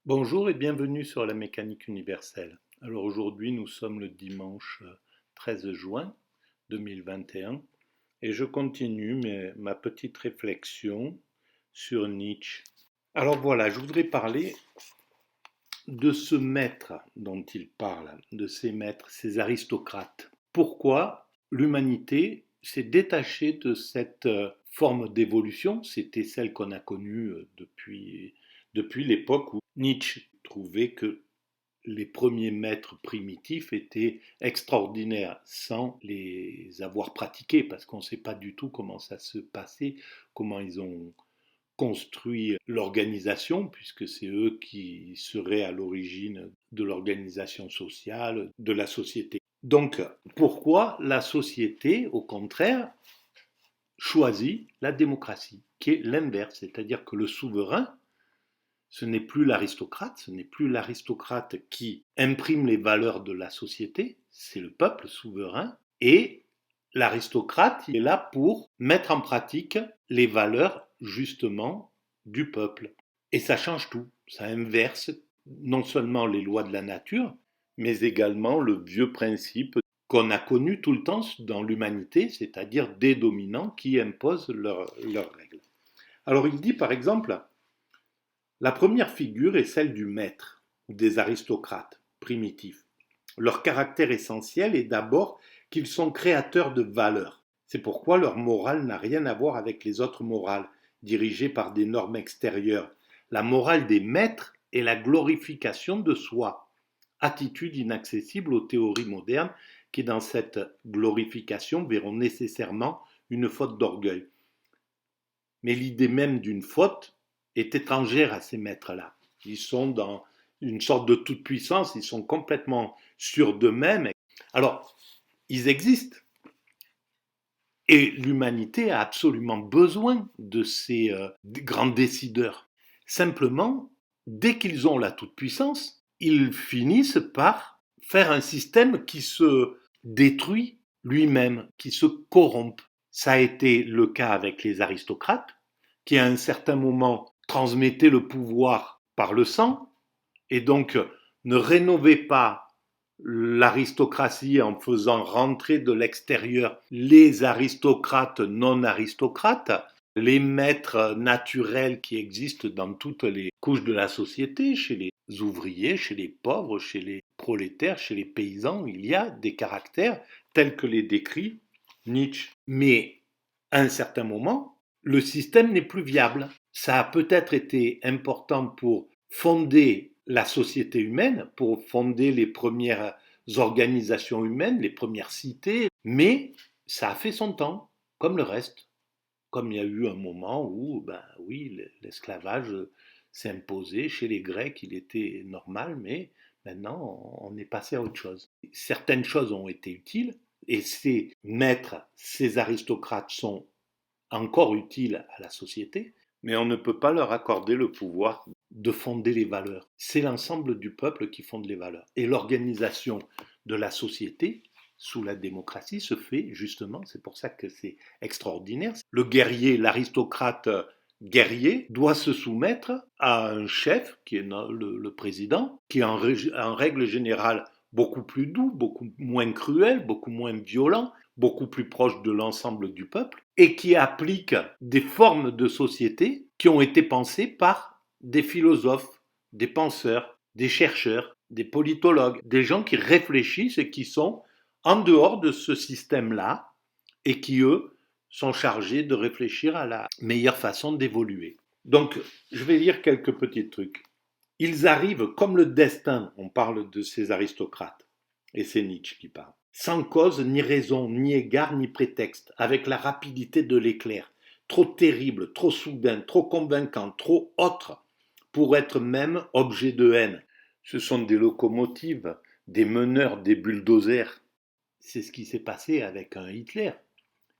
Bonjour et bienvenue sur la mécanique universelle. Alors aujourd'hui nous sommes le dimanche 13 juin 2021 et je continue ma petite réflexion sur Nietzsche. Alors voilà, je voudrais parler de ce maître dont il parle, de ces maîtres, ces aristocrates. Pourquoi l'humanité s'est détachée de cette forme d'évolution, c'était celle qu'on a connue depuis l'époque où Nietzsche trouvait que les premiers maîtres primitifs étaient extraordinaires sans les avoir pratiqués, parce qu'on ne sait pas du tout comment ça se passait, comment ils ont construit l'organisation, puisque c'est eux qui seraient à l'origine de l'organisation sociale, de la société. Donc, pourquoi la société, au contraire, choisit la démocratie, qui est l'inverse, c'est-à-dire que le souverain, ce n'est plus l'aristocrate qui imprime les valeurs de la société, c'est le peuple souverain, et l'aristocrate il est là pour mettre en pratique les valeurs justement du peuple. Et ça change tout, ça inverse non seulement les lois de la nature, mais également le vieux principe qu'on a connu tout le temps dans l'humanité, c'est-à-dire des dominants qui imposent leurs règles. Alors il dit par exemple, la première figure est celle du maître ou des aristocrates primitifs. Leur caractère essentiel est d'abord qu'ils sont créateurs de valeurs. C'est pourquoi leur morale n'a rien à voir avec les autres morales, dirigées par des normes extérieures. La morale des maîtres est la glorification de soi, attitude inaccessible aux théories modernes qui, dans cette glorification, verront nécessairement une faute d'orgueil. Mais l'idée même d'une faute est étrangère à ces maîtres-là. Ils sont dans une sorte de toute-puissance, ils sont complètement sûrs d'eux-mêmes. Alors, ils existent. Et l'humanité a absolument besoin de ces grands décideurs. Simplement, dès qu'ils ont la toute-puissance, ils finissent par faire un système qui se détruit lui-même, qui se corrompt. Ça a été le cas avec les aristocrates, qui à un certain moment transmettaient le pouvoir par le sang, et donc ne rénovaient pas l'aristocratie en faisant rentrer de l'extérieur les aristocrates non aristocrates, les maîtres naturels qui existent dans toutes les couches de la société, chez les ouvriers, chez les pauvres, chez les prolétaires, chez les paysans, il y a des caractères tels que les décrit Nietzsche. Mais à un certain moment, le système n'est plus viable. Ça a peut-être été important pour fonder la société humaine, pour fonder les premières organisations humaines, les premières cités, mais ça a fait son temps, comme le reste. Comme il y a eu un moment où, ben oui, l'esclavage s'est imposé chez les Grecs, il était normal, mais maintenant on est passé à autre chose. Certaines choses ont été utiles, et ces maîtres, ces aristocrates sont encore utiles à la société, mais on ne peut pas leur accorder le pouvoir de fonder les valeurs. C'est l'ensemble du peuple qui fonde les valeurs. Et l'organisation de la société sous la démocratie se fait justement, c'est pour ça que c'est extraordinaire. Le guerrier, l'aristocrate guerrier doit se soumettre à un chef qui est le président, qui est en règle générale beaucoup plus doux, beaucoup moins cruel, beaucoup moins violent, beaucoup plus proche de l'ensemble du peuple, et qui applique des formes de société qui ont été pensées par des philosophes, des penseurs, des chercheurs, des politologues, des gens qui réfléchissent et qui sont en dehors de ce système-là et qui, eux, sont chargés de réfléchir à la meilleure façon d'évoluer. Donc, je vais lire quelques petits trucs. Ils arrivent comme le destin, on parle de ces aristocrates, et c'est Nietzsche qui parle, sans cause, ni raison, ni égard, ni prétexte, avec la rapidité de l'éclair, trop terrible, trop soudain, trop convaincant, trop autre, pour être même objet de haine. Ce sont des locomotives, des meneurs, des bulldozers. C'est ce qui s'est passé avec un Hitler.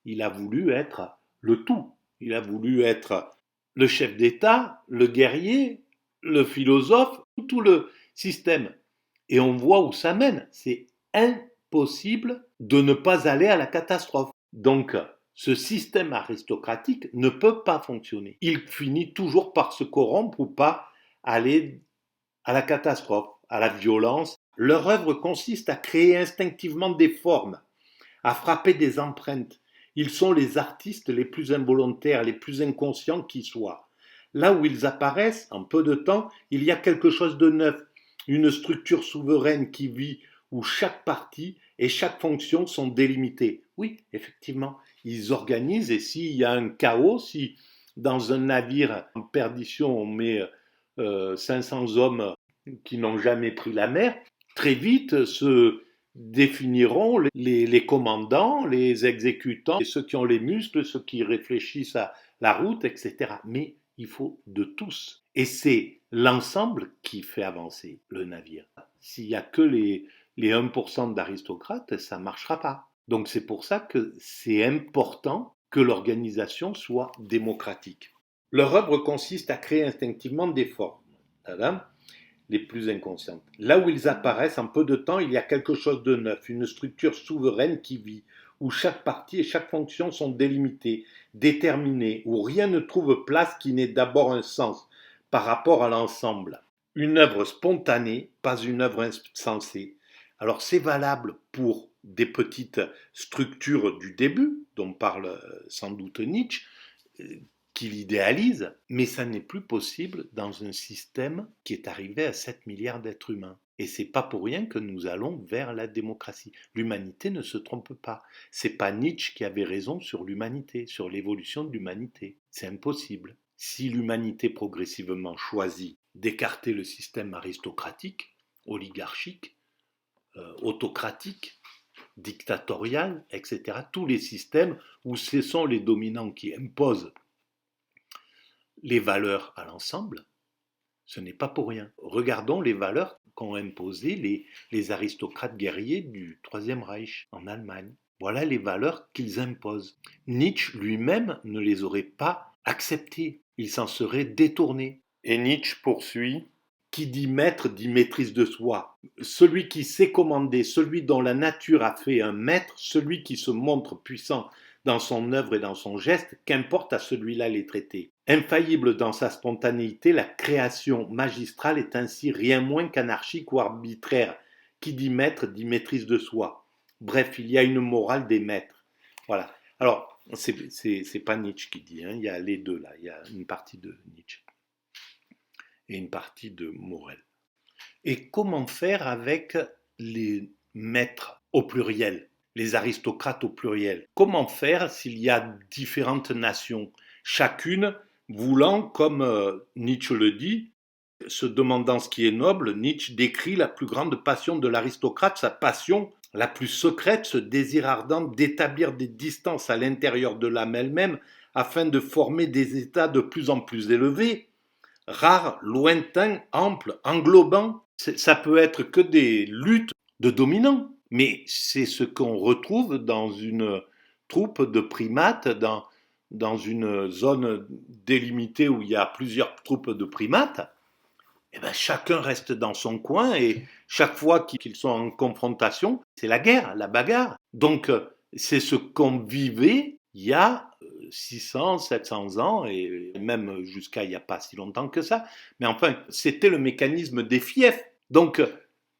Il a voulu être le tout. Il a voulu être le chef d'État, le guerrier, le philosophe, tout le système. Et on voit où ça mène. C'est impossible de ne pas aller à la catastrophe. Donc, ce système aristocratique ne peut pas fonctionner. Il finit toujours par se corrompre ou par aller à la catastrophe, à la violence. Leur œuvre consiste à créer instinctivement des formes, à frapper des empreintes. Ils sont les artistes les plus involontaires, les plus inconscients qui soient. Là où ils apparaissent, en peu de temps, il y a quelque chose de neuf, une structure souveraine qui vit, où chaque partie et chaque fonction sont délimitées. Oui, effectivement, ils organisent, et s'il y a un chaos, si dans un navire en perdition on met 500 hommes qui n'ont jamais pris la mer, très vite se définiront les commandants, les exécutants, ceux qui ont les muscles, ceux qui réfléchissent à la route, etc. Mais il faut de tous. Et c'est l'ensemble qui fait avancer le navire. S'il n'y a que les 1% d'aristocrates, ça ne marchera pas. Donc c'est pour ça que c'est important que l'organisation soit démocratique. Leur œuvre consiste à créer instinctivement des formes. Tadam, les plus inconscientes. Là où ils apparaissent, en peu de temps, il y a quelque chose de neuf, une structure souveraine qui vit, où chaque partie et chaque fonction sont délimitées, déterminées, où rien ne trouve place qui n'ait d'abord un sens par rapport à l'ensemble. Une œuvre spontanée, pas une œuvre insensée. Alors c'est valable pour des petites structures du début, dont parle sans doute Nietzsche, qu'il idéalise, mais ça n'est plus possible dans un système qui est arrivé à 7 milliards d'êtres humains. Et c'est pas pour rien que nous allons vers la démocratie. L'humanité ne se trompe pas. C'est pas Nietzsche qui avait raison sur l'humanité, sur l'évolution de l'humanité. C'est impossible. Si l'humanité progressivement choisit d'écarter le système aristocratique, oligarchique, autocratique, dictatorial, etc., tous les systèmes où ce sont les dominants qui imposent les valeurs à l'ensemble, ce n'est pas pour rien. Regardons les valeurs qu'ont imposées les aristocrates guerriers du Troisième Reich en Allemagne. Voilà les valeurs qu'ils imposent. Nietzsche lui-même ne les aurait pas acceptées. Il s'en serait détourné. Et Nietzsche poursuit: qui dit maître dit maîtrise de soi. Celui qui sait commander, celui dont la nature a fait un maître, celui qui se montre puissant dans son œuvre et dans son geste, qu'importe à celui-là les traiter. Infaillible dans sa spontanéité, la création magistrale est ainsi rien moins qu'anarchique ou arbitraire. Qui dit maître dit maîtrise de soi. Bref, il y a une morale des maîtres. Voilà. Alors, c'est pas Nietzsche qui dit, hein. Il y a les deux là. Il y a une partie de Nietzsche et une partie de Morel. Et comment faire avec les maîtres au pluriel, les aristocrates au pluriel? Comment faire s'il y a différentes nations, chacune voulant, comme Nietzsche le dit, se demandant ce qui est noble, Nietzsche décrit la plus grande passion de l'aristocrate, sa passion la plus secrète, ce désir ardent d'établir des distances à l'intérieur de l'âme elle-même afin de former des états de plus en plus élevés, rares, lointains, amples, englobants. Ça peut être que des luttes de dominants, mais c'est ce qu'on retrouve dans une troupe de primates, dans une zone délimitée où il y a plusieurs troupes de primates. Eh ben, chacun reste dans son coin et chaque fois qu'ils sont en confrontation, c'est la guerre, la bagarre. Donc, c'est ce qu'on vivait il y a 600, 700 ans et même jusqu'à il n'y a pas si longtemps que ça. Mais enfin, c'était le mécanisme des fiefs. Donc,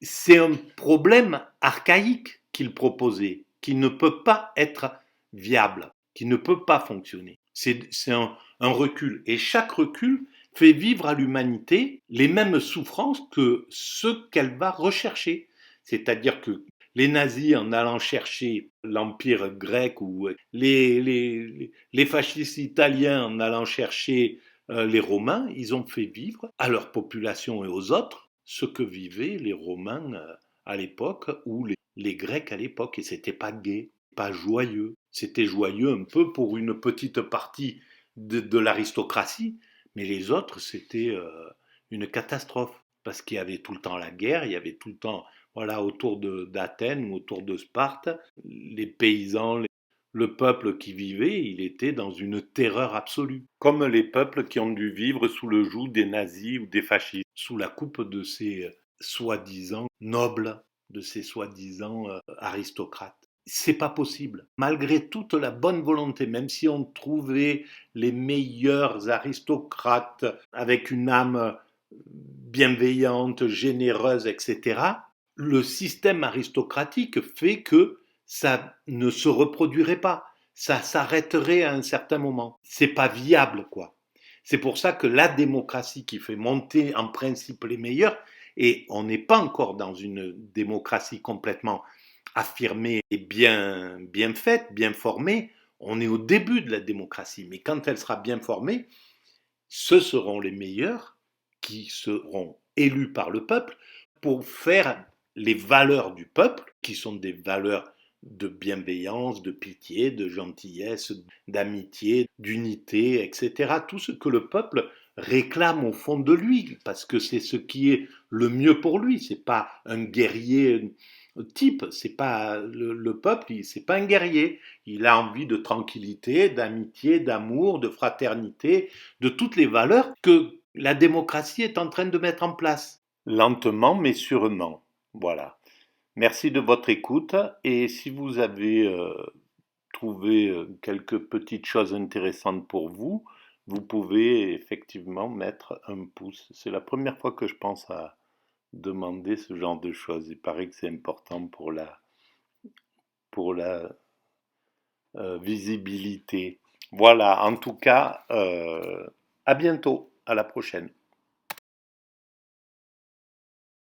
c'est un problème archaïque qu'il proposait, qui ne peut pas être viable, qui ne peut pas fonctionner. C'est un recul. Et chaque recul fait vivre à l'humanité les mêmes souffrances que ceux qu'elle va rechercher. C'est-à-dire que les nazis, en allant chercher l'Empire grec, ou les fascistes italiens, en allant chercher les Romains, ils ont fait vivre à leur population et aux autres ce que vivaient les Romains à l'époque ou les Grecs à l'époque. Et c'était pas gai, pas joyeux. C'était joyeux un peu pour une petite partie de l'aristocratie, mais les autres, c'était une catastrophe. Parce qu'il y avait tout le temps la guerre, il y avait tout le temps, voilà, autour d'Athènes ou autour de Sparte, les paysans, le peuple qui vivait, il était dans une terreur absolue. Comme les peuples qui ont dû vivre sous le joug des nazis ou des fascistes, sous la coupe de ces soi-disant nobles, de ces soi-disant aristocrates. C'est pas possible. Malgré toute la bonne volonté, même si on trouvait les meilleurs aristocrates avec une âme bienveillante, généreuse, etc., le système aristocratique fait que ça ne se reproduirait pas. Ça s'arrêterait à un certain moment. C'est pas viable, quoi. C'est pour ça que la démocratie qui fait monter en principe les meilleurs, et on n'est pas encore dans une démocratie complètement affirmée et bien faite, bien formée, on est au début de la démocratie. Mais quand elle sera bien formée, ce seront les meilleurs qui seront élus par le peuple pour faire les valeurs du peuple, qui sont des valeurs de bienveillance, de pitié, de gentillesse, d'amitié, d'unité, etc. Tout ce que le peuple réclame au fond de lui, parce que c'est ce qui est le mieux pour lui. C'est pas un guerrier type, c'est pas le peuple, c'est pas un guerrier. Il a envie de tranquillité, d'amitié, d'amour, de fraternité, de toutes les valeurs que la démocratie est en train de mettre en place. Lentement mais sûrement. Voilà. Merci de votre écoute et si vous avez trouvé quelques petites choses intéressantes pour vous, vous pouvez effectivement mettre un pouce. C'est la première fois que je pense à demander ce genre de choses. Il paraît que c'est important pour la visibilité. Voilà, en tout cas, à bientôt, à la prochaine.